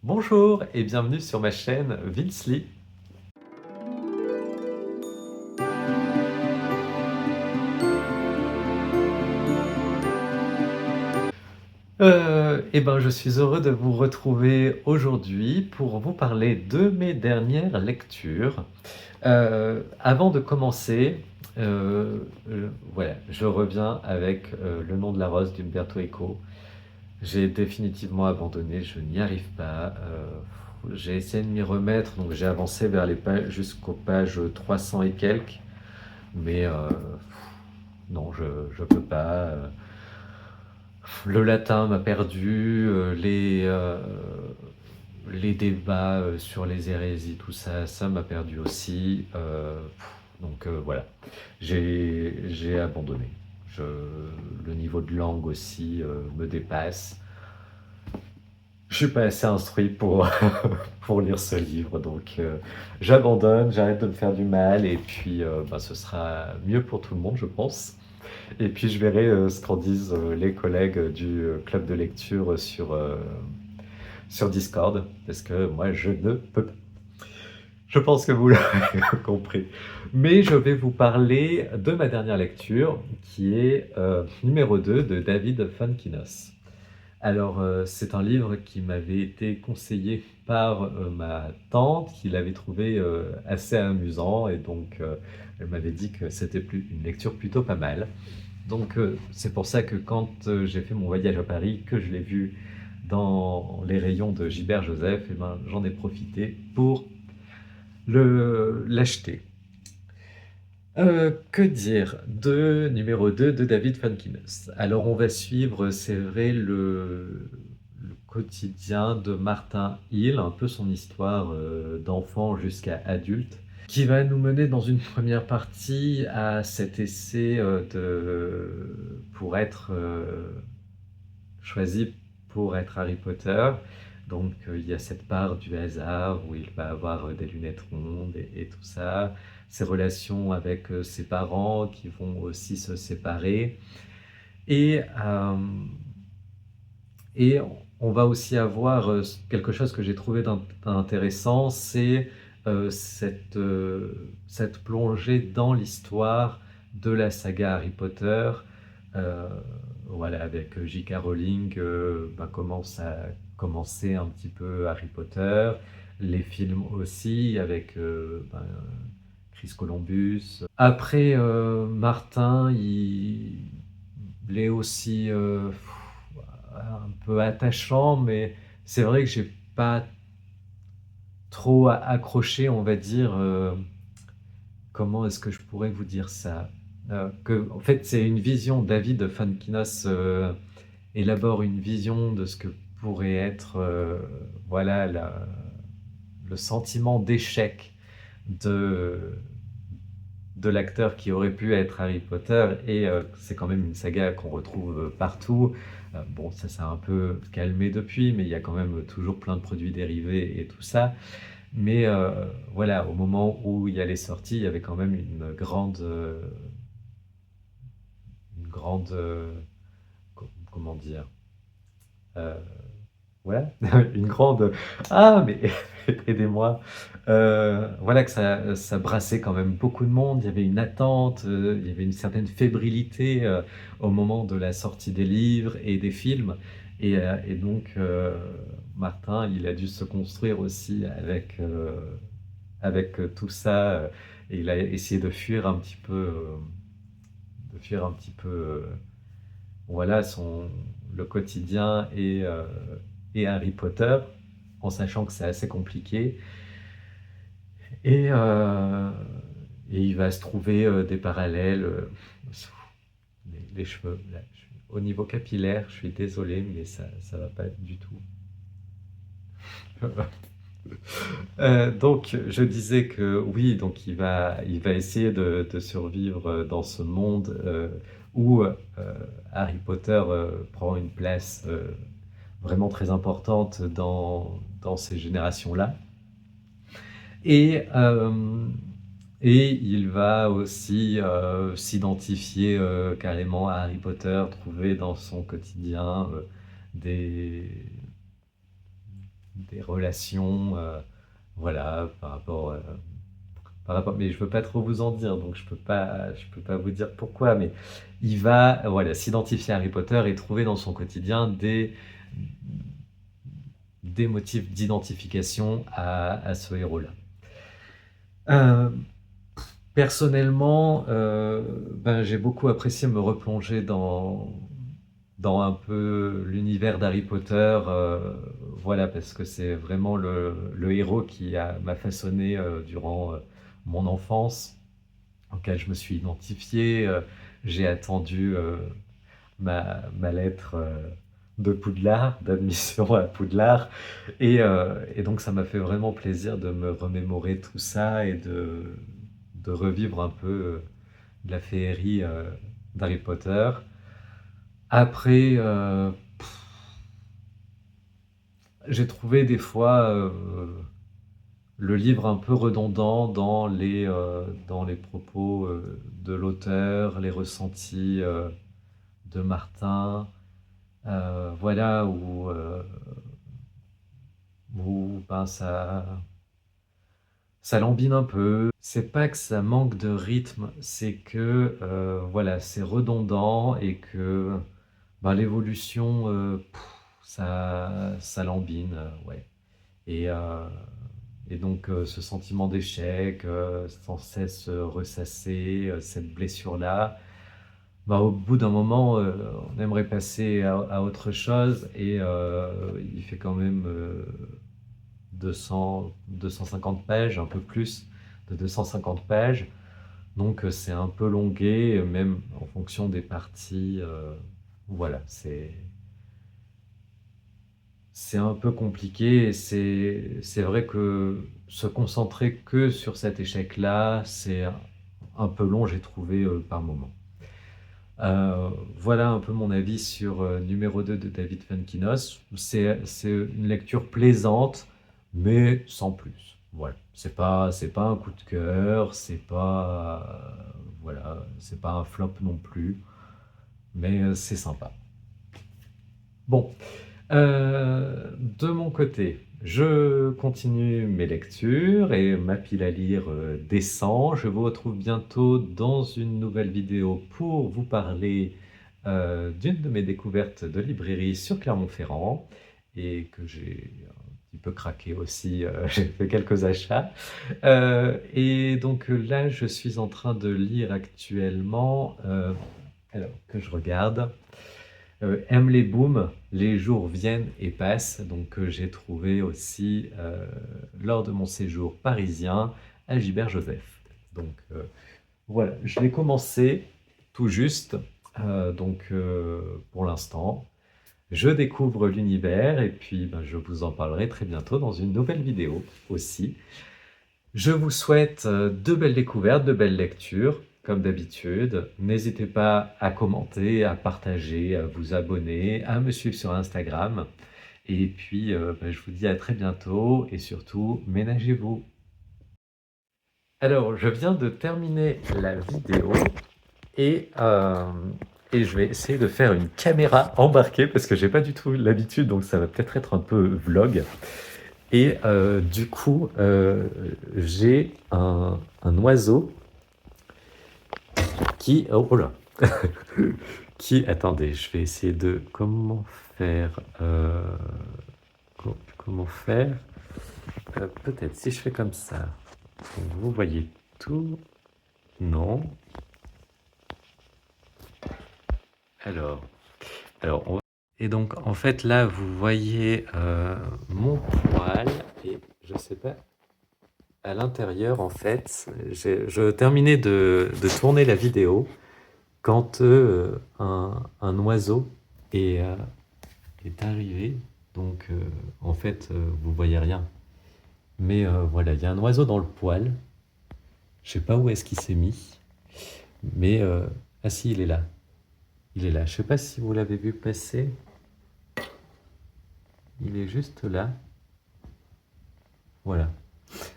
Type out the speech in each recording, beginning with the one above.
Bonjour et bienvenue sur ma chaîne Vince Lee. Je suis heureux de vous retrouver aujourd'hui pour vous parler de mes dernières lectures. Avant de commencer, voilà, je reviens avec Le nom de la rose d'Umberto Eco. J'ai définitivement abandonné, je n'y arrive pas. J'ai essayé de m'y remettre, donc j'ai avancé vers les pages jusqu'aux pages 300 et quelques, mais non, je peux pas. Le latin m'a perdu, les débats sur les hérésies, tout ça, ça m'a perdu aussi. Voilà, j'ai abandonné. Je, le niveau de langue aussi me dépasse. Je suis pas assez instruit pour, pour lire ce livre, donc j'abandonne, j'arrête de me faire du mal, et puis ce sera mieux pour tout le monde, je pense. Et puis je verrai ce qu'en disent les collègues du club de lecture sur Discord, parce que moi je ne peux pas. Je pense que vous l'avez compris. Mais je vais vous parler de ma dernière lecture, qui est numéro 2 de David Fontkinos. Alors, c'est un livre qui m'avait été conseillé par ma tante, qui l'avait trouvé assez amusant, et donc elle m'avait dit que c'était une lecture plutôt pas mal. Donc c'est pour ça que quand j'ai fait mon voyage à Paris, que je l'ai vu dans les rayons de Gilbert Joseph, et j'en ai profité pour l'acheter. Que dire de numéro 2 de David Fontkinos. Alors on va suivre, c'est vrai, le quotidien de Martin Hill, un peu son histoire d'enfant jusqu'à adulte, qui va nous mener dans une première partie à cet essai pour être choisi pour être Harry Potter. Donc il y a cette part du hasard où il va avoir des lunettes rondes et tout ça, ses relations avec ses parents qui vont aussi se séparer. Et, euh, et on va aussi avoir quelque chose que j'ai trouvé intéressant, c'est cette plongée dans l'histoire de la saga Harry Potter. Euh, voilà, avec J.K. Rowling, comment ça a commencé un petit peu Harry Potter, les films aussi avec Chris Columbus. Après, Martin, il est aussi un peu attachant, mais c'est vrai que j'ai pas trop accroché, on va dire. Comment est-ce que je pourrais vous dire ça? En fait, c'est une vision. David Fontkinos élabore une vision de ce que pourrait être, voilà, le sentiment d'échec de de l'acteur qui aurait pu être Harry Potter, et c'est quand même une saga qu'on retrouve partout. Bon, ça s'est un peu calmé depuis, mais il y a quand même toujours plein de produits dérivés et tout ça. Mais voilà, au moment où il y a les sorties, il y avait quand même une grande, comment dire, euh, voilà, une grande, ah mais aidez-moi, voilà, que ça brassait quand même beaucoup de monde, il y avait une attente, il y avait une certaine fébrilité au moment de la sortie des livres et des films, et donc Martin, il a dû se construire aussi avec tout ça, et il a essayé de fuir un petit peu, voilà, le quotidien et Harry Potter, en sachant que c'est assez compliqué. Et, euh, et il va se trouver des parallèles. Les cheveux, là, au niveau capillaire, je suis désolé, mais ça va pas du tout. Donc, je disais que oui, donc il va essayer de survivre dans ce monde où Harry Potter prend une place vraiment très importante dans ces générations-là. Et, euh, et il va aussi s'identifier carrément à Harry Potter, trouver dans son quotidien des, des relations, voilà, mais je veux pas trop vous en dire, donc je peux pas vous dire pourquoi, mais il va, voilà, s'identifier à Harry Potter et trouver dans son quotidien des motifs d'identification à ce héros-là. Euh, Personnellement, ben, j'ai beaucoup apprécié me replonger dans un peu l'univers d'Harry Potter, voilà, parce que c'est vraiment le héros m'a façonné durant mon enfance, auquel je me suis identifié. J'ai attendu ma lettre de Poudlard, d'admission à Poudlard, et donc ça m'a fait vraiment plaisir de me remémorer tout ça et de revivre un peu la féerie d'Harry Potter. Après, j'ai trouvé des fois le livre un peu redondant dans les propos de l'auteur, les ressentis de Martin, voilà, où ben, ça lambine un peu. C'est pas que ça manque de rythme, c'est que voilà, c'est redondant et que ben, l'évolution, ça lambine, ouais. Et, euh, et donc ce sentiment d'échec, sans cesse ressassé, cette blessure-là, bah, au bout d'un moment, on aimerait passer à autre chose et il fait quand même 250 pages, un peu plus de 250 pages. Donc c'est un peu longué, même en fonction des parties. Voilà, c'est un peu compliqué et c'est vrai que se concentrer que sur cet échec-là, c'est un peu long, j'ai trouvé par moment. Voilà un peu mon avis sur numéro 2 de David Funkinos. C'est une lecture plaisante, mais sans plus. Voilà. C'est pas un coup de cœur, voilà, c'est pas un flop non plus, mais c'est sympa. Bon, de mon côté, je continue mes lectures et ma pile à lire descend. Je vous retrouve bientôt dans une nouvelle vidéo pour vous parler d'une de mes découvertes de librairie sur Clermont-Ferrand et que j'ai un petit peu craqué aussi. J'ai fait quelques achats. Et donc là, je suis en train de lire actuellement, alors que je regarde. Aime les booms, les jours viennent et passent, donc que j'ai trouvé aussi lors de mon séjour parisien à Gilbert-Joseph. Donc voilà, je l'ai commencé tout juste, donc pour l'instant, je découvre l'univers et puis ben, je vous en parlerai très bientôt dans une nouvelle vidéo aussi. Je vous souhaite de belles découvertes, de belles lectures, comme d'habitude. N'hésitez pas à commenter, à partager, à vous abonner, à me suivre sur Instagram. Et puis, ben, je vous dis à très bientôt et surtout, ménagez-vous. Alors, je viens de terminer la vidéo et, euh, et je vais essayer de faire une caméra embarquée parce que j'ai pas du tout l'habitude, donc ça va peut-être être un peu vlog. Et du coup, j'ai un oiseau qui... Oh, oh là qui... Attendez, je vais essayer de... Comment faire comment faire peut-être si je fais comme ça. Donc, vous voyez tout. Non. Alors, et donc, en fait, là, vous voyez mon poil et je sais pas... À l'intérieur, en fait, je terminais de tourner la vidéo quand un oiseau est, est arrivé. Donc, en fait, vous voyez rien. Mais voilà, il y a un oiseau dans le poêle. Je sais pas où est-ce qu'il s'est mis. Mais, ah si, il est là. Il est là. Je sais pas si vous l'avez vu passer. Il est juste là. Voilà.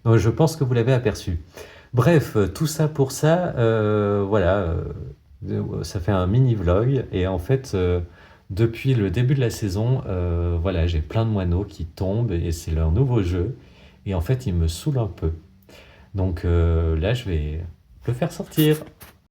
Donc, je pense que vous l'avez aperçu. Bref, tout ça pour ça, voilà, ça fait un mini vlog et en fait, Depuis le début de la saison, voilà, j'ai plein de moineaux qui tombent et c'est leur nouveau jeu. Et en fait, ils me saoulent un peu. Donc là, je vais le faire sortir.